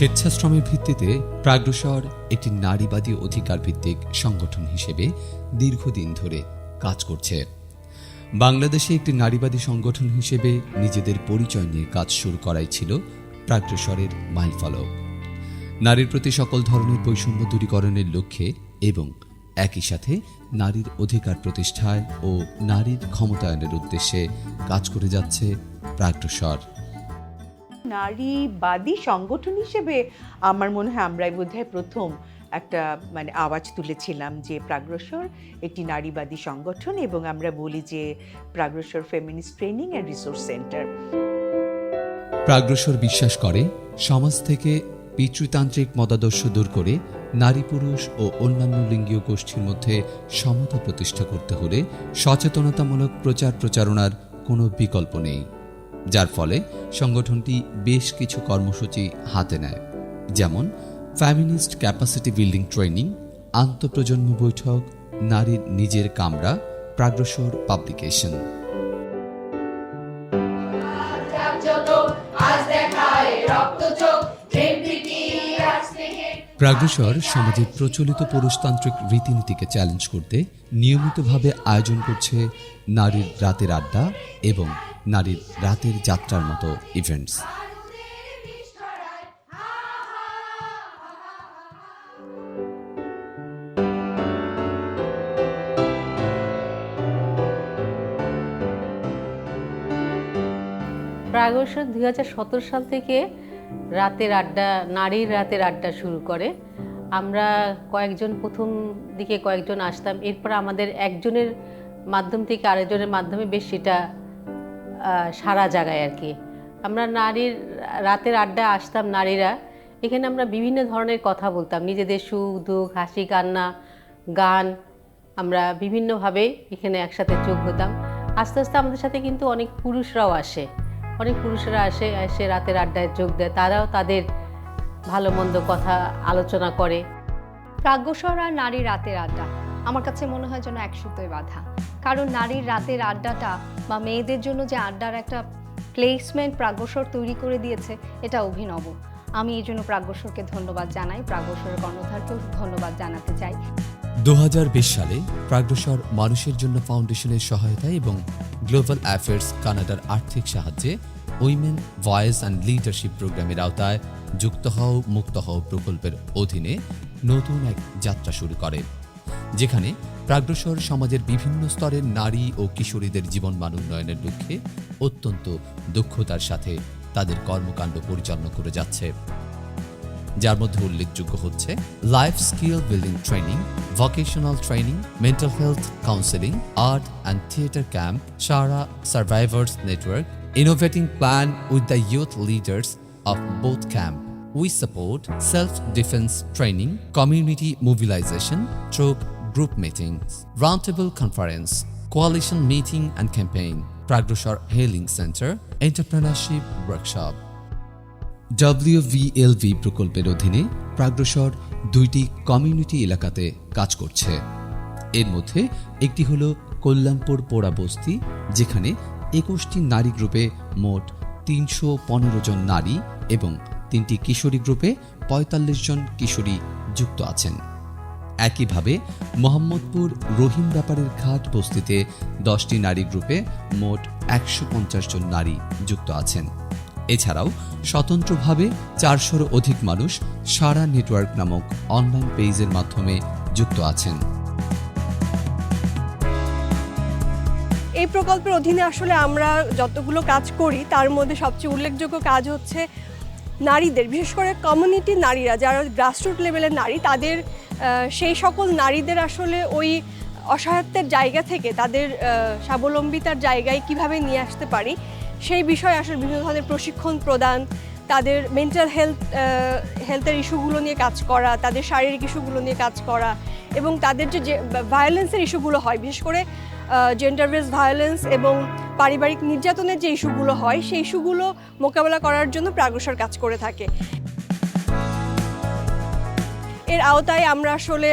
স্বেচ্ছাশ্রমের ভিত্তিতে প্রাগ্রসর একটি নারীবাদী অধিকার ভিত্তিক সংগঠন হিসেবে দীর্ঘদিন ধরে কাজ করছে। বাংলাদেশে একটি নারীবাদী সংগঠন হিসেবে নিজেদের পরিচয় নিয়ে কাজ শুরু করাই ছিল প্রাগ্রসরের মাইলফলক। নারীর প্রতি সকল ধরনের বৈষম্য দূরীকরণের লক্ষ্যে এবং একই সাথে নারীর অধিকার প্রতিষ্ঠায় ও নারীর ক্ষমতায়নের উদ্দেশ্যে কাজ করে যাচ্ছে প্রাগ্রসর। নারীবাদী সংগঠন হিসেবে আমার মনে হয় আমরাই বোধহয় প্রথম একটা আওয়াজ তুলেছিলাম যে প্রাগ্রসর একটি নারীবাদী সংগঠন, এবং আমরা বলি যে Pragrasar feminist training and resource centre. Pragrasar বিশ্বাস করে সমাজ থেকে পিতৃতান্ত্রিক মতাদর্শ দূর করে নারী পুরুষ ও অন্যান্য লিঙ্গীয় গোষ্ঠীর মধ্যে সমতা প্রতিষ্ঠা করতে হলে সচেতনতামূলক প্রচার প্রচারণার কোনো বিকল্প নেই, যার ফলে সংগঠনটি বেশ কিছু কর্মসূচি হাতে নেয়, যেমন ফেমিনিস্ট ক্যাপাসিটি বিল্ডিং ট্রেনিং, আন্তঃপ্রজন্ম বৈঠক, নারীর নিজের কামরা, প্রাগ্রসর পাবলিকেশন। প্রাগ্রসর সমাজের প্রচলিত পুরুষতান্ত্রিক রীতিনীতিকে চ্যালেঞ্জ করতে নিয়মিতভাবে আয়োজন করছে নারীর রাতের আড্ডা এবং নারীর রাতের যাত্রার মতো ইভেন্টস। প্রাগ্রসর 2017 সাল থেকে রাতের আড্ডা, নারীর রাতের আড্ডা শুরু করে। আমরা প্রথম দিকে কয়েকজন আসতাম, এরপর আমাদের একজনের মাধ্যম থেকে আরেকজনের মাধ্যমে বেশ সেটা সারা জায়গায় আর কি। আমরা নারীর রাতের আড্ডা আসতাম নারীরা, এখানে আমরা বিভিন্ন ধরনের কথা বলতাম, নিজেদের সুখ দুঃখ, হাসি কান্না, গান, আমরা বিভিন্নভাবে এখানে একসাথে যোগ হতাম। আস্তে আস্তে আমাদের সাথে কিন্তু অনেক পুরুষরাও আসে, অনেক পুরুষরা এসে রাতের আড্ডায় যোগ দেয়, তারাও তাদের ভালো মন্দ কথা আলোচনা করে। প্রাগ্রসর আর নারী রাতের আড্ডা আমার কাছে মনে হয় যেন এক সুতোয় বাঁধা, কারণ নারীর রাতের আড্ডাটা বা মেয়েদের জন্য যে আড্ডার একটা প্লেসমেন্ট প্রাগ্রসর তৈরি করে দিয়েছে, এটা অভিনব। আমি এই জন্য প্রাগ্রসরকে ধন্যবাদ জানাই, প্রাগ্রসরের কর্ণধারকেও ধন্যবাদ জানাতে চাই। 2020 সালে প্রাগ্রসর মানুষের জন্য ফাউন্ডেশনের সহায়তায় এবং গ্লোবাল অ্যাফেয়ার্স কানাডার আর্থিক সাহায্যে উইমেন ভয়েস অ্যান্ড লিডারশিপ প্রোগ্রামের আওতায় যুক্ত হও মুক্ত হও প্রকল্পের অধীনে নতুন এক যাত্রা শুরু করে, যেখানে প্রাগ্রসর সমাজের বিভিন্ন স্তরের নারী ও কিশোরীদের জীবনমান উন্নয়নের লক্ষ্যে অত্যন্ত দক্ষতার সাথে তাদের কর্মকাণ্ড পরিচালনা করে যাচ্ছে, যার মধ্যে উল্লেখযোগ্য হচ্ছে life skill building training, vocational training, mental health counselling, art and theatre camp, সারা survivors network, innovating plan with the youth leaders of both camp. We support self-defense training, community mobilization through group meetings, roundtable conference, coalition meeting and campaign, Pragrosar Healing Center, entrepreneurship workshop. WVLV প্রকল্পের অধীনে প্রাগ্রসর 2টি community এলাকাতে কাজ করছে। এর মধ্যে একটি হলো কল্যাণপুর পোড়া বস্তি, যেখানে 21টি নারী গ্রুপে মোট 315 জন নারী এবং 3টি কিশোরী গ্রুপে 45 জন কিশোরী যুক্ত আছেন। একইভাবে মোহাম্মদপুর রহিম ব্যাপারের ঘাট বস্তিতে 10টি নারী গ্রুপে মোট 150 জন নারী যুক্ত আছেন। এছাড়াও স্বতন্ত্রভাবে 400-র অধিক মানুষ সারা নেটওয়ার্ক নামক অনলাইন পেজের মাধ্যমে যুক্ত আছেন। এই প্রকল্পের অধীনে আসলে আমরা যতগুলো কাজ করি তার মধ্যে সবচেয়ে উল্লেখযোগ্য কাজ হচ্ছে নারীদের, বিশেষ করে কমিউনিটি নারীরা যারা গ্রাসরুট লেভেলের নারী, তাদের সেই সকল নারীদের আসলে ওই অসহায়ত্বের জায়গা থেকে তাদের স্বাবলম্বিতার জায়গায় কিভাবে নিয়ে আসতে পারি সেই বিষয়ে আসলে বিভিন্ন ধরনের প্রশিক্ষণ প্রদান, তাদের মেন্টাল হেলথের ইস্যুগুলো নিয়ে কাজ করা, তাদের শারীরিক ইস্যুগুলো নিয়ে কাজ করা, এবং তাদের যে ভায়োলেন্সের ইস্যুগুলো হয়, বিশেষ করে জেন্ডার বেস ভায়োলেন্স এবং পারিবারিক নির্যাতনের যে ইস্যুগুলো হয় সেই ইস্যুগুলো মোকাবেলা করার জন্য প্রাগ্রসর কাজ করে থাকে। এর আওতায় আমরা আসলে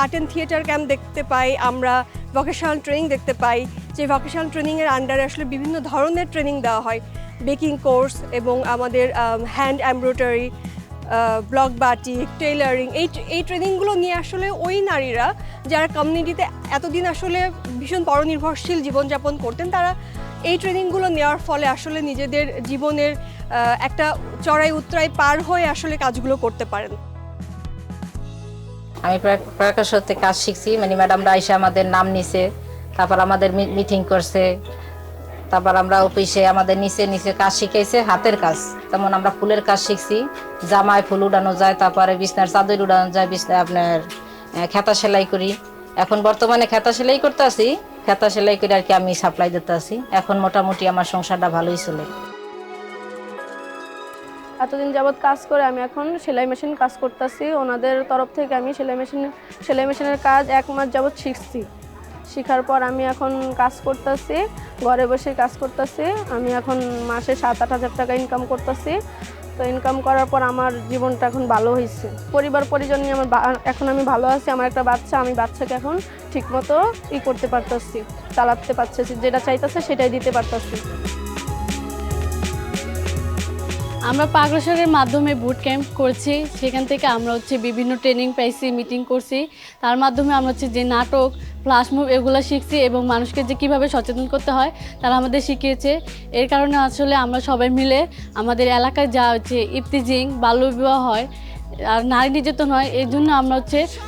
আর্ট অ্যান্ড থিয়েটার ক্যাম্প দেখতে পাই, আমরা ভোকেশনাল ট্রেনিং দেখতে পাই, যে ভোকেশনাল ট্রেনিংয়ের আন্ডারে আসলে বিভিন্ন ধরনের ট্রেনিং দেওয়া হয়, বেকিং কোর্স এবং আমাদের hand embroidery, block batik, tailoring, এই ট্রেনিংগুলো নিয়ে আসলে ওই নারীরা যারা কমিউনিটিতে এতদিন আসলে ভীষণ পরনির্ভরশীল জীবনযাপন করতেন, তারা এই ট্রেনিংগুলো নেওয়ার ফলে আসলে নিজেদের জীবনের একটা চড়াই উতরাই পার হয়ে আসলে কাজগুলো করতে পারেন। আমি প্রকাশক থেকে কাজ শিখছি, মানে ম্যাডামরা এসে আমাদের নাম নিছে, তারপর আমাদের মিটিং করছে, তারপর আমরা অফিসে আমাদের নিচে কাজ শিখাইছে, হাতের কাজ। যেমন আমরা ফুলের কাজ শিখছি, জামায় ফুল উড়ানো যায়, তারপরে বিছনার চাদর উড়ানো যায়, বিছনায় আপনার খেতা সেলাই করি। এখন বর্তমানে খেতা সেলাই করতে আসি, খেতা সেলাই করে আর কি আমি সাপ্লাই দিতে আসি। এখন মোটামুটি আমার সংসারটা ভালোই চলে। এতদিন যাবৎ কাজ করে আমি এখন সেলাই মেশিন কাজ করতেছি। ওনাদের তরফ থেকে আমি সেলাই মেশিনের কাজ 1 মাস যাবৎ শিখছি। শেখার পর আমি এখন কাজ করতেছি, ঘরে বসে কাজ করতেছি। আমি এখন মাসে 7-8 হাজার টাকা ইনকাম করতেছি। তো ইনকাম করার পর আমার জীবনটা এখন ভালো হয়েছে, পরিবার পরিজন নিয়ে এখন আমি ভালো আছি। আমার একটা বাচ্চা, আমি বাচ্চাকে এখন ঠিকমতো করতে পারতেছি, চালাতে পারতেছি, যেটা চাইতেছে সেটাই দিতে পারতেছি। আমরা প্রাগ্রসরের মাধ্যমে বুট ক্যাম্প করছি, সেখান থেকে আমরা বিভিন্ন ট্রেনিং পাইছি, মিটিং করছি। তার মাধ্যমে আমরা যে নাটক, ফ্ল্যাশ মুভ এগুলো শিখছি এবং মানুষকে যে কীভাবে সচেতন করতে হয় তারা আমাদের শিখিয়েছে। এর কারণে আসলে আমরা সবাই মিলে আমাদের এলাকায় যা ইফতিজিং, বাল্যবিবাহ হয় আর নারী নির্যাতন হয়, এই জন্য আমরা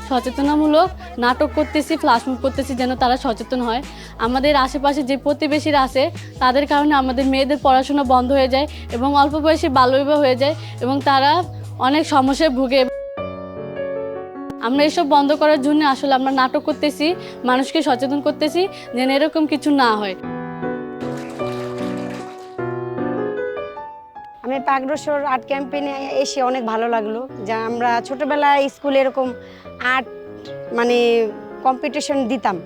সচেতনামূলক নাটক করতেছি, ফ্ল্যাশ মুভ করতেছি যেন তারা সচেতন হয়। আমাদের আশেপাশে যে প্রতিবেশীরা আছে তাদের কারণে আমাদের মেয়েদের পড়াশোনা বন্ধ হয়ে যায় এবং অল্প বয়সে বাল্যবিবাহ হয়ে যায় এবং তারা অনেক সমস্যায় ভুগে। আমরা এসব বন্ধ করার জন্য আসলে আমরা নাটক করতেছি, মানুষকে সচেতন করতেছি যেন এরকম কিছু না হয়। আমি প্রাগ্রসর আর্ট ক্যাম্পেইনে এসে অনেক ভালো লাগলো। যা আমরা ছোটোবেলায় স্কুলে এরকম আর্ট মানে কম্পিটিশন দিতাম,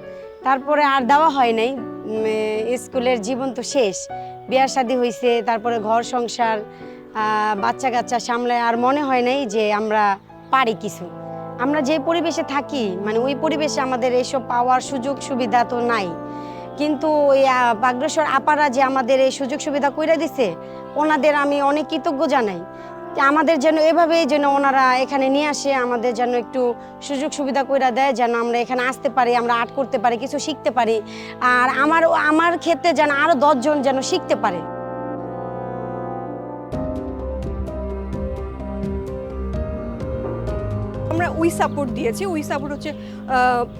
তারপরে আর দেওয়া হয় নাই। স্কুলের জীবন তো শেষ, বিয়ে শাদী হয়েছে, তারপরে ঘর সংসার, বাচ্চা কাচ্চা সামলায় আর মনে হয় নাই যে আমরা পারি কিছু। আমরা যে পরিবেশে থাকি মানে ওই পরিবেশে আমাদের এইসব পাওয়ার সুযোগ সুবিধা তো নাই, কিন্তু ওই প্রাগ্রসর আপারা যে আমাদের এই সুযোগ সুবিধা কইরা দিছে, ওনাদের আমি অনেক কৃতজ্ঞ জানাই। আমাদের যেন এভাবেই যেন ওনারা এখানে নিয়ে আসে, আমাদের যেন একটু সুযোগ সুবিধা কইরা দেয়, যেন আমরা এখানে আসতে পারি, আমরা আর্ট করতে পারি, কিছু শিখতে পারি। আর আমার ক্ষেত্রে যেন আরও 10 জন যেন শিখতে পারে। আমরা সাপোর্ট দিয়েছি, সাপোর্ট হচ্ছে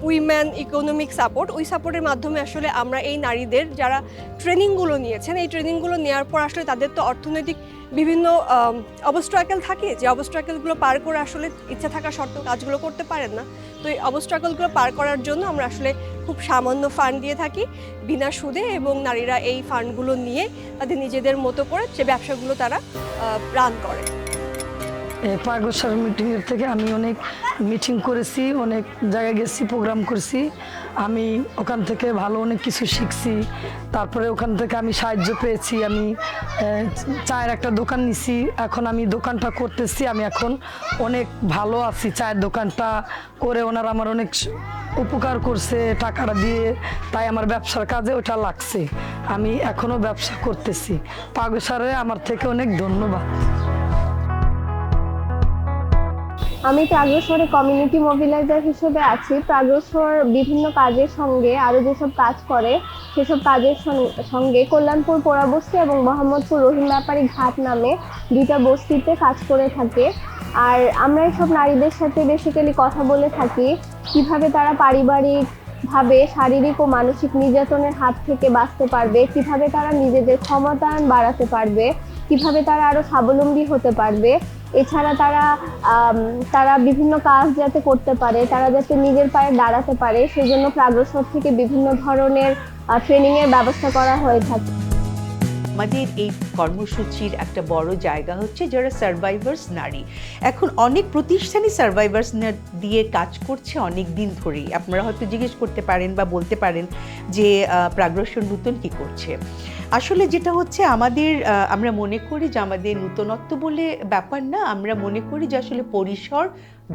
উইমেন ইকোনমিক সাপোর্ট। সাপোর্টের মাধ্যমে আসলে আমরা এই নারীদের যারা ট্রেনিংগুলো নিয়েছেন, এই ট্রেনিংগুলো নেওয়ার পর আসলে তাদের তো অর্থনৈতিক বিভিন্ন অবস্ট্রাকেল থাকে, যে অবস্ট্রাকেলগুলো পার করে আসলে ইচ্ছা থাকা সত্ত্বেও কাজগুলো করতে পারেন না। তো এই অবস্ট্রাকেলগুলো পার করার জন্য আমরা আসলে খুব সামান্য ফান্ড দিয়ে থাকি বিনা সুদে, এবং নারীরা এই ফান্ডগুলো নিয়ে তাদের নিজেদের মতো করে যে ব্যবসাগুলো তারা রান করে। প্রাগ্রসর মিটিংয়ের থেকে আমি অনেক মিটিং করেছি, অনেক জায়গায় গেছি, প্রোগ্রাম করছি। আমি ওখান থেকে ভালো অনেক কিছু শিখছি। তারপরে ওখান থেকে আমি সাহায্য পেয়েছি। আমি চায়ের একটা দোকান নিছি, এখন আমি দোকানটা করতেছি। আমি এখন অনেক ভালো আছি। চায়ের দোকানটা করে ওনারা আমার অনেক উপকার করছে টাকাটা দিয়ে, তাই আমার ব্যবসার কাজে ওটা লাগছে। আমি এখনও ব্যবসা করতেছি। প্রাগ্রসরে আমার থেকে অনেক ধন্যবাদ। আমি প্রাগ্রসরে কমিউনিটি মোবিলাইজার হিসেবে আছি। প্রাগ্রসর বিভিন্ন কাজের সঙ্গে আরও যেসব কাজ করে সেসব কাজের সঙ্গে কল্যাণপুর পোড়াবস্তি এবং মোহাম্মদপুর রহিম ব্যাপারী ঘাট নামে 2টা বস্তিতে কাজ করে থাকে। আর আমরা এইসব নারীদের সাথে বেসিক্যালি কথা বলে থাকি কিভাবে তারা পারিবারিকভাবে শারীরিক ও মানসিক নির্যাতনের হাত থেকে বাঁচতে পারবে, কিভাবে তারা নিজেদের ক্ষমতায়ন বাড়াতে পারবে, কিভাবে তারা আরও স্বাবলম্বী হতে পারবে। এছাড়া তারা বিভিন্ন কাজ যাতে করতে পারে, তারা যাতে নিজের পায়ে দাঁড়াতে পারে, সেজন্য প্রাগ্রসর থেকে বিভিন্ন ধরনের ট্রেনিংয়ের ব্যবস্থা করা হয়ে থাকে। আমাদের এই কর্মসূচির একটা বড় জায়গা হচ্ছে যারা সার্ভাইভার্স নারী। এখন অনেক প্রতিষ্ঠানই সার্ভাইভার্স দিয়ে কাজ করছে অনেক দিন ধরেই। আপনারা হয়তো জিজ্ঞেস করতে পারেন বা বলতে পারেন যে প্রাগ্রসর নতুন কি করছে। আসলে যেটা হচ্ছে আমরা মনে করি যে আমাদের নূতনত্ব বলে ব্যাপার না, আমরা মনে করি যে আসলে পরিসর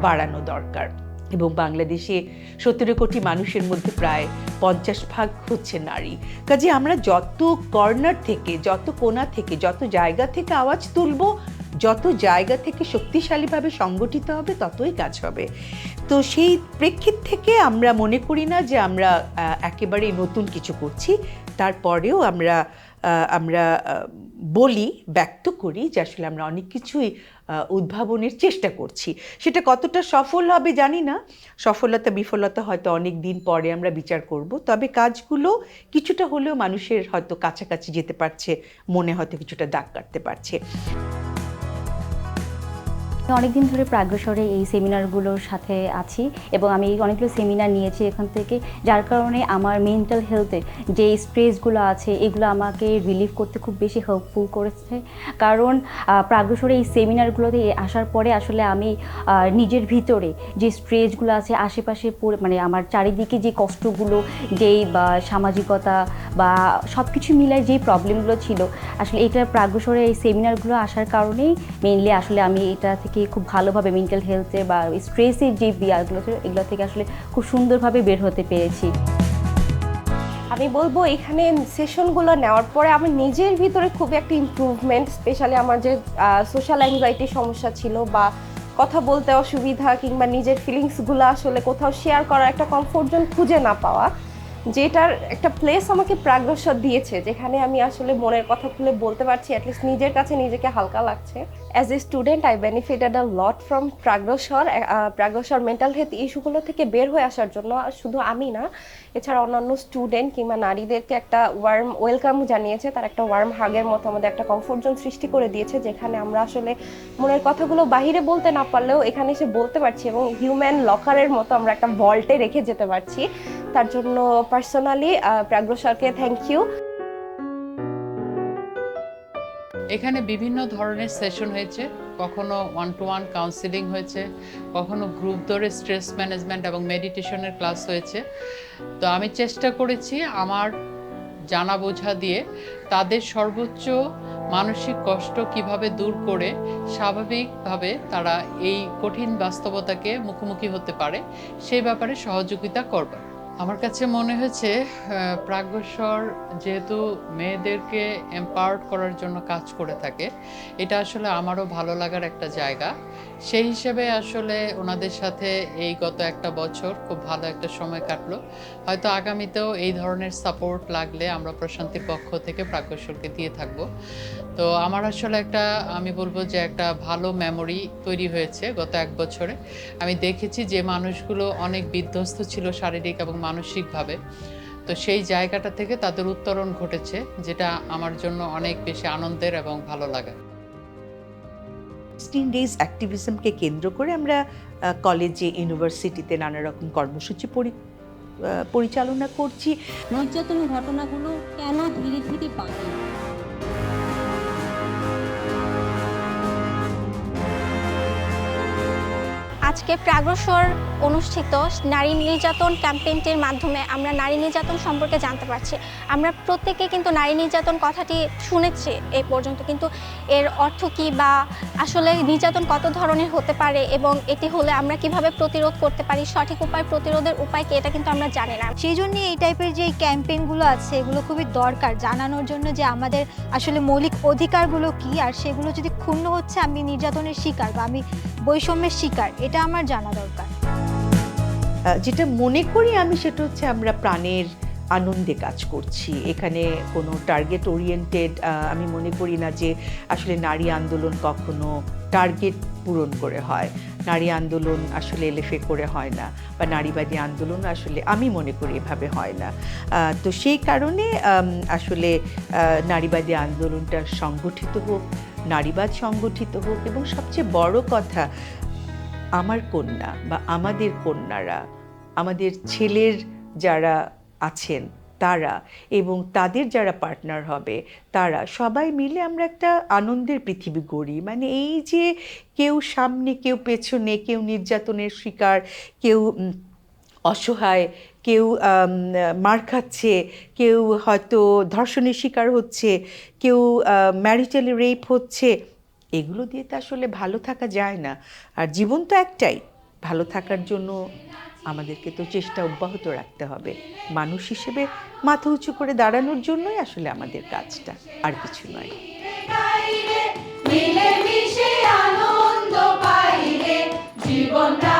বাড়ানো দরকার। এবং বাংলাদেশে 17 কোটি মানুষের মধ্যে প্রায় 50% হচ্ছে নারী। কাজে আমরা যত কর্নার থেকে, যত কোণা থেকে, যত জায়গা থেকে আওয়াজ তুলব, যত জায়গা থেকে শক্তিশালীভাবে সংগঠিত হবে ততই কাজ হবে। তো সেই প্রেক্ষিত থেকে আমরা মনে করি না যে আমরা একেবারেই নতুন কিছু করছি। তারপরেও আমরা বলি, ব্যক্ত করি যে আসলে আমরা অনেক কিছুই উদ্ভাবনের চেষ্টা করছি। সেটা কতটা সফল হবে জানি না, সফলতা বিফলতা হয়তো অনেক দিন পরে আমরা বিচার করব। তবে কাজগুলো কিছুটা হলেও মানুষের হয়তো কাছাকাছি যেতে পারছে, মনে হয়তো কিছুটা দাগ কাটতে পারছে। অনেকদিন ধরে প্রাগ্রসরে এই সেমিনারগুলোর সাথে আছি এবং আমি অনেকগুলো সেমিনার নিয়েছি এখান থেকে, যার কারণে আমার মেন্টাল হেলথের যে স্ট্রেসগুলো আছে এগুলো আমাকে রিলিভ করতে খুব বেশি হেল্পফুল করেছে। কারণ প্রাগ্রসরে এই সেমিনারগুলোতে আসার পরে আসলে আমি নিজের ভিতরে যে স্ট্রেসগুলো আছে, আশেপাশে মানে আমার চারিদিকে যে কষ্টগুলো, যেই বা সামাজিকতা বা সব কিছু মিলায় যেই প্রবলেমগুলো ছিল, আসলে এটা প্রাগ্রসরে এই সেমিনারগুলো আসার কারণেই মেইনলি আসলে আমি এটা থেকে খুব ভালোভাবে মেন্টাল হেলথের বা স্ট্রেসের যে বিয়ারগুলো ছিল এগুলো থেকে আসলে খুব সুন্দরভাবে বের হতে পেরেছি। আমি বলবো এখানে সেশনগুলো নেওয়ার পরে আমার নিজের ভিতরে খুবই একটা ইমপ্রুভমেন্ট, স্পেশালি আমার যে সোশ্যাল অ্যাংজাইটির সমস্যা ছিল বা কথা বলতে অসুবিধা কিংবা নিজের ফিলিংসগুলো আসলে কোথাও শেয়ার করার একটা কমফোর্ট জোন খুঁজে না পাওয়া, যেটার একটা প্লেস আমাকে প্রাগ্রসর দিয়েছে, যেখানে আমি আসলে মনের কথা খুলে বলতে পারছি, অ্যাটলিস্ট নিজের কাছে নিজেকে হালকা লাগছে। As a student I benefited a lot from Pragrasar. Pragrasar mental health ইস্যুগুলো থেকে বের হয়ে আসার জন্য শুধু আমি না, এছাড়া অন্যান্য স্টুডেন্ট কিংবা নারীদেরকে একটা ওয়ার্ম ওয়েলকাম জানিয়েছে, তার একটা ওয়ার্ম হাগের মতো আমাদের একটা কমফোর্ট জোন সৃষ্টি করে দিয়েছে, যেখানে আমরা আসলে মনের কথাগুলো বাহিরে বলতে না পারলেও এখানে এসে বলতে পারছি এবং হিউম্যান লকারের মতো আমরা একটা ভল্টে রেখে যেতে পারছি। তার জন্য পার্সোনালি প্রাগ্রসরকে থ্যাংক ইউ। এখানে বিভিন্ন ধরনের সেশন হয়েছে, কখনো 1-to-1 কাউন্সিলিং হয়েছে, কখনো গ্রুপ ধরে স্ট্রেস ম্যানেজমেন্ট এবং মেডিটেশনের ক্লাস হয়েছে। তো আমি চেষ্টা করেছি আমার জানা বোঝা দিয়ে তাদের সর্বোচ্চ মানসিক কষ্ট কিভাবে দূর করে স্বাভাবিকভাবে তারা এই কঠিন বাস্তবতাকে মুখোমুখি হতে পারে সেই ব্যাপারে সহযোগিতা করবার। আমার কাছে মনে হয়েছে প্রাগ্রসর যেহেতু মেয়েদেরকে এম্পাওয়ার্ড করার জন্য কাজ করে থাকে, এটা আসলে আমারও ভালো লাগার একটা জায়গা। সেই হিসেবে আসলে ওনাদের সাথে এই গত একটা বছর খুব ভালো একটা সময় কাটলো। হয়তো আগামীতেও এই ধরনের সাপোর্ট লাগলে আমরা প্রশান্তির পক্ষ থেকে প্রাগ্রসরকে দিয়ে থাকবো। তো আমার আসলে আমি বলবো যে একটা ভালো মেমোরি তৈরি হয়েছে গত এক বছরে। আমি দেখেছি যে মানুষগুলো অনেক বিধ্বস্ত ছিল শারীরিক এবং মানসিকভাবে, তো সেই জায়গাটা থেকে তাদের উত্তরণ ঘটেছে, যেটা আমার জন্য অনেক বেশি আনন্দের এবং ভালো লাগে। 16 ডেজ অ্যাক্টিভিজমকে কেন্দ্র করে আমরা কলেজে, ইউনিভার্সিটিতে নানা রকম কর্মসূচি পরিচালনা করছি। নির্যাতনের ঘটনাগুলো কেন ধীরে ধীরে বাড়ে? আজকে প্রাগ্রসর অনুষ্ঠিত নারী নির্যাতন ক্যাম্পেইনটির মাধ্যমে আমরা নারী নির্যাতন সম্পর্কে জানতে পারছি। আমরা প্রত্যেকে কিন্তু নারী নির্যাতন কথাটি শুনেছি এই পর্যন্ত, কিন্তু এর অর্থ কী বা আসলে নির্যাতন কত ধরনের হতে পারে এবং এটি হলে আমরা কিভাবে প্রতিরোধ করতে পারি, সঠিক উপায়, প্রতিরোধের উপায় কি, এটা কিন্তু আমরা জানি না। সেই জন্য এই টাইপের যে ক্যাম্পেইনগুলো আছে এগুলো খুবই দরকার, জানানোর জন্য যে আমাদের আসলে মৌলিক অধিকারগুলো কী, আর সেগুলো যদি ক্ষুণ্ণ হচ্ছে, আমি নির্যাতনের শিকার বা আমি বৈষম্যের শিকার, এটা আমার জানা দরকার। যেটা মনে করি আমি সেটা হচ্ছে আমরা প্রাণের আনন্দে কাজ করছি। এখানে কোনো টার্গেট ওরিয়েন্টেড আমি মনে করি না যে আসলে নারী আন্দোলন কখনো টার্গেট পূরণ করে হয়। নারী আন্দোলন আসলে এলএফএ করে হয় না, বা নারীবাদী আন্দোলন আসলে আমি মনে করি এভাবে হয় না। তো সেই কারণে আসলে নারীবাদী আন্দোলনটা সংগঠিত হোক, নারীবাদ সংগঠিত হোক, এবং সবচেয়ে বড় কথা আমার কন্যা বা আমাদের কন্যারা, আমাদের ছেলের যারা আছেন তারা এবং তাদের যারা পার্টনার হবে তারা সবাই মিলে আমরা একটা আনন্দের পৃথিবী গড়ি। মানে এই যে কেউ সামনে, কেউ পেছনে, কেউ নির্যাতনের শিকার, কেউ অসহায়, কেউ মার খাচ্ছে, কেউ হয়তো ধর্ষণের শিকার হচ্ছে, কেউ ম্যারিটালি রেপ হচ্ছে, এগুলো দিয়ে তো আসলে ভালো থাকা যায় না। আর জীবন তো একটাই, ভালো থাকার জন্য আমাদেরকে তো চেষ্টা অব্যাহত রাখতে হবে। মানুষ হিসেবে মাথা উঁচু করে দাঁড়ানোর জন্যই আসলে আমাদের কাজটা, আর কিছু নয়। মিলেমিশে আনন্দ পাইলে জীবনটা